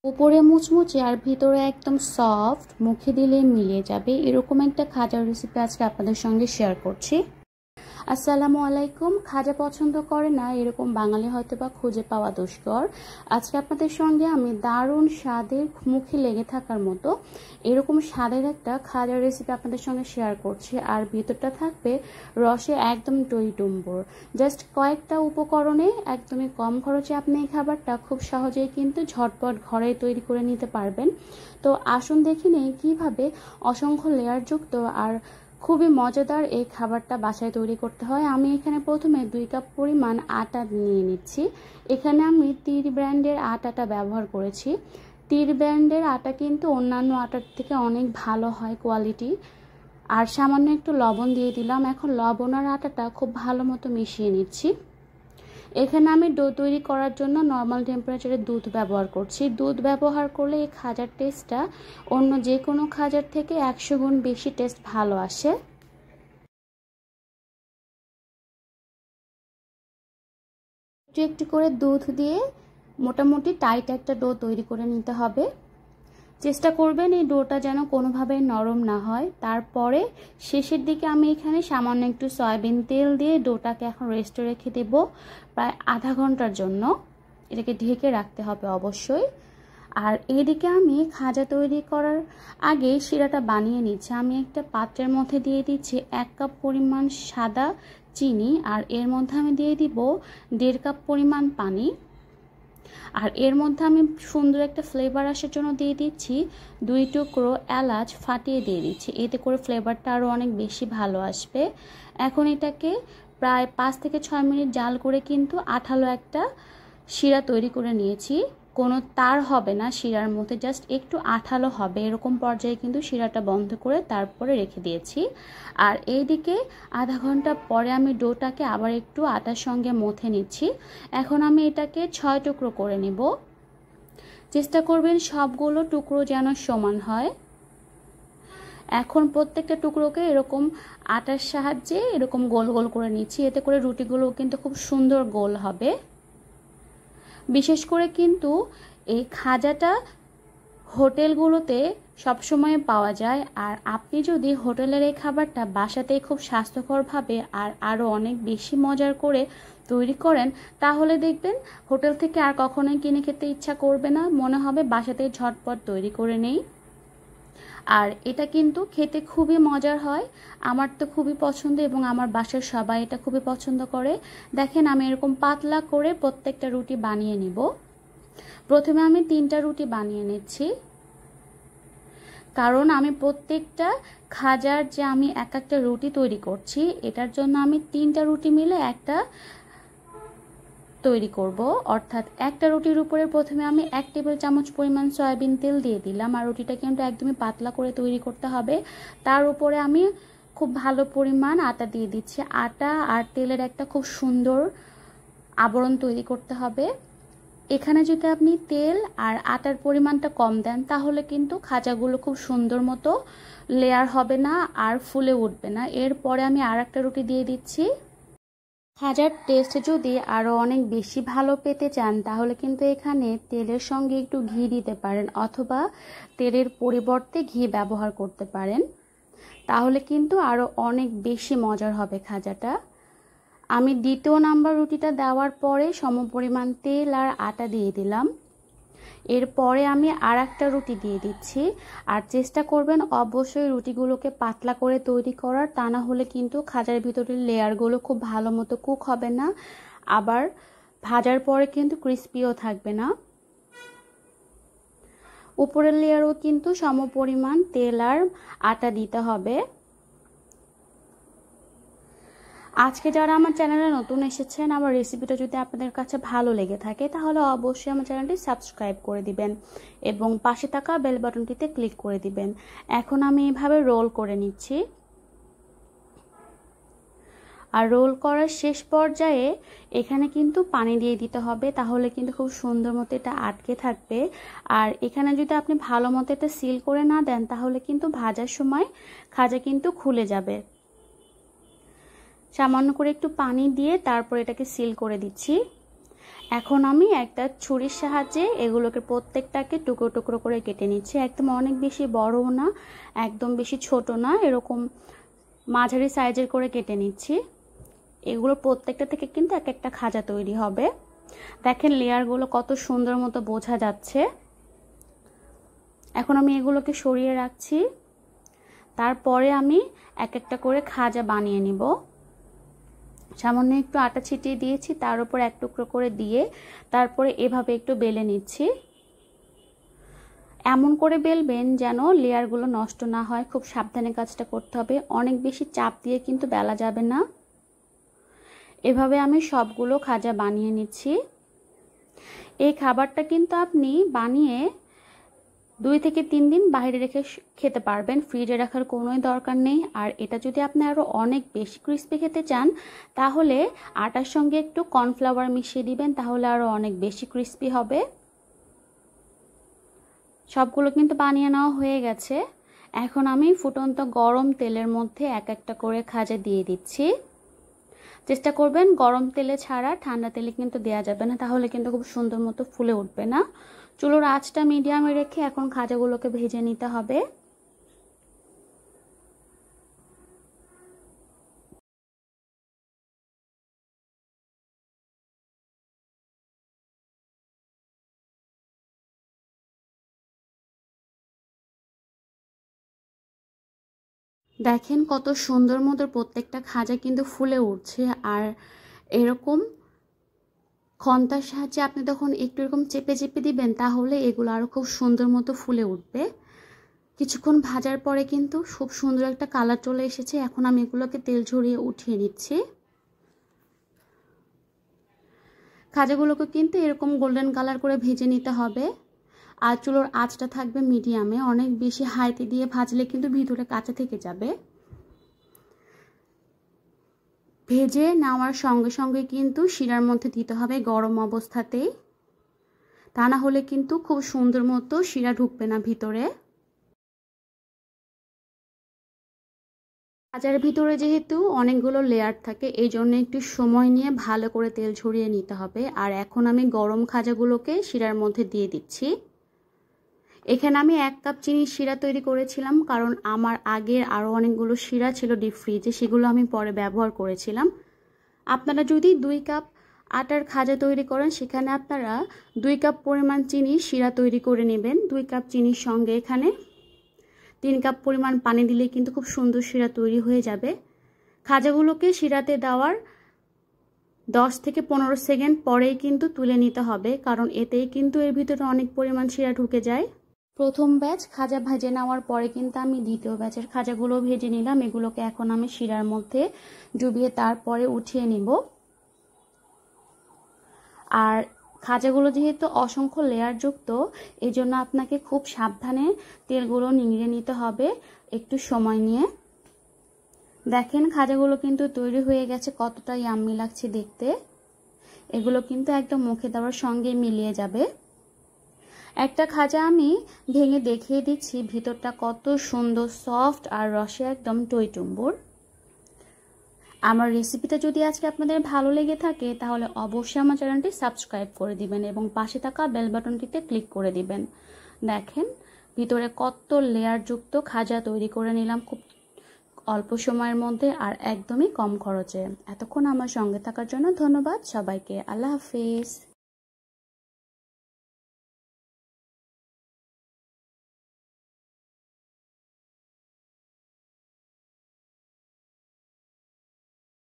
উপরে মুচমুচে আর ভিতরে একদম সফট, মুখে দিলে মিলিয়ে যাবে এরকম একটা খাজার রেসিপি আজকে আপনাদের সঙ্গে শেয়ার করছি। আসসালামু আলাইকুম। খাজা পছন্দ করে না এরকম বাঙালি হয়তো বা খুঁজে পাওয়া দুষ্কর। আজকে আপনাদের সঙ্গে আমি দারুণ স্বাদের, মুখে লেগে থাকার মতো এরকম স্বাদের একটা খাজার রেসিপি আপনাদের সঙ্গে শেয়ার করছি। আর ভিতরটা থাকবে রসে একদম টইটুম্বর। জাস্ট কয়েকটা উপকরণে একদমই কম খরচে আপনি এই খাবারটা খুব সহজেই কিন্তু ঝটপট ঘরে তৈরি করে নিতে পারবেন। তো আসুন দেখি নেই কীভাবে অসংখ্য লেয়ারযুক্ত আর খুবই মজাদার এই খাবারটা বাসায় তৈরি করতে হয়। আমি এখানে প্রথমে 2 কাপ পরিমাণ আটা নিয়ে নিচ্ছি। এখানে আমি তীর ব্র্যান্ডের আটাটা ব্যবহার করেছি। তীর ব্র্যান্ডের আটা কিন্তু অন্যান্য আটার থেকে অনেক ভালো হয় কোয়ালিটি। আর সামান্য একটু লবণ দিয়ে দিলাম। এখন লবণ আর আটাটা খুব ভালো মতো মিশিয়ে নিচ্ছি। এখানে আমি ডো তৈরি করার জন্য নর্মাল টেম্পারেচারে দুধ ব্যবহার করছি। দুধ ব্যবহার করলে এই খাজার টেস্টটা অন্য যে কোনো খাজার থেকে 100 গুণ বেশি টেস্ট ভালো আসে। একটু একটু করে দুধ দিয়ে মোটামুটি টাইট একটা ডো তৈরি করে নিতে হবে। চেষ্টা করবেন এই ডোটা যেন কোনোভাবে নরম না হয়। তারপরে শেষের দিকে আমি এখানে সামান্য একটু সয়াবিন তেল দিয়ে ডোটাকে এখন রেস্টে রেখে দেব প্রায় আধা ঘন্টার জন্য। এটাকে ঢেকে রাখতে হবে অবশ্যই। আর এইদিকে আমি খাজা তৈরি করার আগে শিরাটা বানিয়ে নিচ্ছি। আমি একটা পাত্রের মধ্যে দিয়ে দিচ্ছি 1 কাপ পরিমাণ সাদা চিনি, আর এর মধ্যে আমি দিয়ে দিব 1.5 কাপ পরিমাণ পানি। আর এর মধ্যে আমি সুন্দর একটা ফ্লেভার আসার জন্য দিয়ে দিচ্ছি 2 টুকরো এলাচ ফাটিয়ে দিয়ে দিচ্ছি। এতে করে ফ্লেভারটা আরও অনেক বেশি ভালো আসবে। এখন এটাকে প্রায় 5 থেকে 6 মিনিট জাল করে কিন্তু আঠালো একটা শিরা তৈরি করে নিয়েছি। কোনো তার হবে না শিরার মধ্যে, জাস্ট একটু আঠালো হবে এরকম পর্যায়ে কিন্তু শিরাটা বন্ধ করে তারপরে রেখে দিয়েছি। আর এইদিকে আধা ঘন্টা পরে আমি ডোটাকে আবার একটু আটার সঙ্গে মথে নিচ্ছি। এখন আমি এটাকে 6 টুকরো করে নেব। চেষ্টা করবেন সবগুলো টুকরো যেন সমান হয়। এখন প্রত্যেকটা টুকরোকে এরকম আটার সাহায্যে এরকম গোল গোল করে নিচ্ছি। এতে করে রুটিগুলো কিন্তু খুব সুন্দর গোল হবে। বিশেষ করে কিন্তু এই খাজাটা হোটেলগুলোতে সবসময় পাওয়া যায়। আর আপনি যদি হোটেলের এই খাবারটা বাসাতেই খুব স্বাস্থ্যকরভাবে আর আরও অনেক বেশি মজার করে তৈরি করেন, তাহলে দেখবেন হোটেল থেকে আর কখনোই কিনে খেতে ইচ্ছা করবে না, মনে হবে বাসাতেই ঝটপট তৈরি করে নেই। আর এটা কিন্তু খেতে খুবই মজার হয়। আমার তো খুবই পছন্দ এবং আমার বাসার সবাই এটা খুবই পছন্দ করে। দেখেন আমি এরকম পাতলা করে প্রত্যেকটা রুটি বানিয়ে নিব। প্রথমে আমি 3টা রুটি বানিয়ে নিচ্ছি, কারণ আমি প্রত্যেকটা খাজার যে আমি একটা রুটি তৈরি করছি, এটার জন্য আমি 3টা রুটি মিলে একটা তৈরি করব। অর্থাৎ একটা রুটির উপরে প্রথমে আমি 1 টেবিল চামচ পরিমাণ সয়াবিন তেল দিয়ে দিলাম। আর রুটিটা কিন্তু একদমই পাতলা করে তৈরি করতে হবে। তার উপরে আমি খুব ভালো পরিমাণ আটা দিয়ে দিচ্ছি। আটা আর তেলের একটা খুব সুন্দর আবরণ তৈরি করতে হবে। এখানে যদি আপনি তেল আর আটার পরিমাণটা কম দেন, তাহলে কিন্তু খাজাগুলো খুব সুন্দর মতো লেয়ার হবে না আর ফুলে উঠবে না। এরপরে আমি আর একটা রুটি দিয়ে দিচ্ছি। খাজার টেস্ট যদি আরও অনেক বেশি ভালো পেতে চান, তাহলে কিন্তু এখানে তেলের সঙ্গে একটু ঘি দিতে পারেন, অথবা তেলের পরিবর্তে ঘি ব্যবহার করতে পারেন। তাহলে কিন্তু আরও অনেক বেশি মজার হবে খাজাটা। আমি 2য় নাম্বার রুটিটা দেওয়ার পরে সমপরিমাণ তেল আর আটা দিয়ে দিলাম। এরপরে আমি আর একটা রুটি দিয়ে দিচ্ছি। আর চেষ্টা করবেন অবশ্যই রুটিগুলোকে পাতলা করে তৈরি করার, তা না হলে কিন্তু খাজার ভিতরের লেয়ারগুলো খুব ভালো মতো কুক হবে না, আবার ভাজার পরে কিন্তু ক্রিস্পিও থাকবে না। উপরের লেয়ারও কিন্তু সমপরিমাণ তেল আর আটা দিতে হবে। আজকে যারা আমার চ্যানেলে নতুন এসেছেন, আমার রেসিপিটা যদি আপনাদের কাছে ভালো লেগে থাকে, তাহলে অবশ্যই আমার চ্যানেলটি সাবস্ক্রাইব করে দিবেন এবং পাশে থাকা বেল বাটনটিতে ক্লিক করে দিবেন। এখন আমি এভাবে রোল করে নিচ্ছি। আর রোল করার শেষ পর্যায়ে এখানে কিন্তু পানি দিয়ে দিতে হবে, তাহলে কিন্তু খুব সুন্দর মতো এটা আটকে থাকবে। আর এখানে যদি আপনি ভালো মতো এটা সিল করে না দেন, তাহলে কিন্তু ভাজার সময় খাজা কিন্তু খুলে যাবে। সামান্য করে একটু পানি দিয়ে তারপর এটাকে সিল করে দিচ্ছি। এখন আমি একটা ছুরির সাহায্যে এগুলোকে প্রত্যেকটাকে টুকরো টুকরো করে কেটে নিচ্ছি। একদম অনেক বেশি বড়ও না, একদম বেশি ছোট না, এরকম মাঝারি সাইজের করে কেটে নিচ্ছি। এগুলো প্রত্যেকটা থেকে কিন্তু এক একটা খাজা তৈরি হবে। দেখেন লেয়ারগুলো কত সুন্দর মতো বোঝা যাচ্ছে। এখন আমি এগুলোকে সরিয়ে রাখছি। তারপরে আমি এক একটা করে খাজা বানিয়ে নিব। সামান্য একটু আটা ছিটিয়ে দিয়েছি, তার উপর এক টুকরো করে দিয়ে তারপরে এভাবে একটু বেলে নিচ্ছি। এমন করে বেলবেন যেন লেয়ারগুলো নষ্ট না হয়, খুব সাবধানে কাজটা করতে হবে। অনেক বেশি চাপ দিয়ে কিন্তু বেলা যাবে না। এভাবে আমি সবগুলো খাজা বানিয়ে নিচ্ছি। এই খাবারটা কিন্তু আপনি বানিয়ে 2 থেকে 3 দিন বাইরে রেখে খেতে পারবেন, ফ্রিজে রাখার কোনোই দরকার নেই। আর এটা যদি আপনি আরও অনেক বেশি ক্রিস্পি খেতে চান তাহলে আটার সঙ্গে একটু কর্নফ্লাওয়ার মিশিয়ে দিবেন, তাহলে আরও অনেক বেশি ক্রিস্পি হবে। সবগুলো কিন্তু বানিয়ে নেওয়া হয়ে গেছে। এখন আমি ফুটন্ত গরম তেলের মধ্যে এক একটা করে খাজা দিয়ে দিচ্ছি। চেষ্টা করবেন গরম তেলে ছাড়া, ঠান্ডা তেলে কিন্তু দেওয়া যাবে না, তাহলে কিন্তু খুব সুন্দর মতো ফুলে উঠবে না। চুলোর আঁচটা মিডিয়ামে রেখে এখন খাজাগুলোকে ভেজে নিতে হবে। দেখেন কত সুন্দর মতো প্রত্যেকটা খাজা কিন্তু ফুলে উঠছে। আর এরকম খন্তার সাহায্যে আপনি তখন একটু এরকম চেপে চেপে দিবেন, তাহলে এগুলো আরও খুব সুন্দর মতো ফুলে উঠবে। কিছুক্ষণ ভাজার পরে কিন্তু খুব সুন্দর একটা কালার চলে এসেছে। এখন আমি এগুলোকে তেল ঝরিয়ে উঠিয়ে নিচ্ছি। খাজাগুলোকে কিন্তু এরকম গোল্ডেন কালার করে ভেজে নিতে হবে। আর চুলোর আঁচটা থাকবে মিডিয়ামে, অনেক বেশি হাইতে দিয়ে ভাজলে কিন্তু ভিতরে কাঁচা থেকে যাবে। ভেজে নেওয়ার সঙ্গে সঙ্গে কিন্তু শিরার মধ্যে দিতে হবে গরম অবস্থাতেই, তা না হলে কিন্তু খুব সুন্দর মতো শিরা ঢুকবে না ভিতরে। খাজার ভিতরে যেহেতু অনেকগুলো লেয়ার থাকে, এই জন্য একটু সময় নিয়ে ভালো করে তেল ঝরিয়ে নিতে হবে। আর এখন আমি গরম খাজাগুলোকে শিরার মধ্যে দিয়ে দিচ্ছি। এখানে আমি 1 কাপ চিনির শিরা তৈরি করেছিলাম, কারণ আমার আগের আরও অনেকগুলো শিরা ছিল ডিপ ফ্রিজে, সেগুলো আমি পরে ব্যবহার করেছিলাম। আপনারা যদি 2 কাপ আটার খাজা তৈরি করেন, সেখানে আপনারা 2 কাপ পরিমাণ চিনি শিরা তৈরি করে নেবেন। 2 কাপ চিনির সঙ্গে এখানে 3 কাপ পরিমাণ পানি দিলে কিন্তু খুব সুন্দর শিরা তৈরি হয়ে যাবে। খাজাগুলোকে শিরাতে দেওয়ার 10 থেকে 15 সেকেন্ড পরেই কিন্তু তুলে নিতে হবে, কারণ এতেই কিন্তু এর ভিতরে অনেক পরিমাণ শিরা ঢুকে যায়। প্রথম ব্যাচ খাজা ভেজে নেওয়ার পরে কিন্তু আমি দ্বিতীয় ব্যাচের খাজাগুলো ভেজে নিলাম। এগুলোকে এখন আমি শিরার মধ্যে ডুবিয়ে তারপরে উঠিয়ে নিব। আর খাজাগুলো যেহেতু অসংখ্য লেয়ার যুক্ত, এই জন্য আপনাকে খুব সাবধানে তেলগুলো নিংড়ে নিতে হবে একটু সময় নিয়ে। দেখেন খাজাগুলো কিন্তু তৈরি হয়ে গেছে, কতটা ইয়াম্মি লাগছে দেখতে। এগুলো কিন্তু একদম মুখে দেওয়ার সঙ্গে মিলিয়ে যাবে। একটা খাজা আমি ভেঙে দেখিয়ে দিচ্ছি, ভিতরটা কত সুন্দর সফট আর রসে একদম টইটুম্বুর। আমার রেসিপিটা যদি আজকে আপনাদের ভালো লেগে থাকে তাহলে অবশ্যই আমার চ্যানেলটি সাবস্ক্রাইব করে দিবেন এবং পাশে থাকা বেল বাটনটিতে ক্লিক করে দিবেন। দেখেন ভিতরে কত লেয়ার যুক্ত খাজা তৈরি করে নিলাম খুব অল্প সময়ের মধ্যে আর একদমই কম খরচে। এতক্ষণ আমার সঙ্গে থাকার জন্য ধন্যবাদ সবাইকে। আল্লাহ হাফেজ।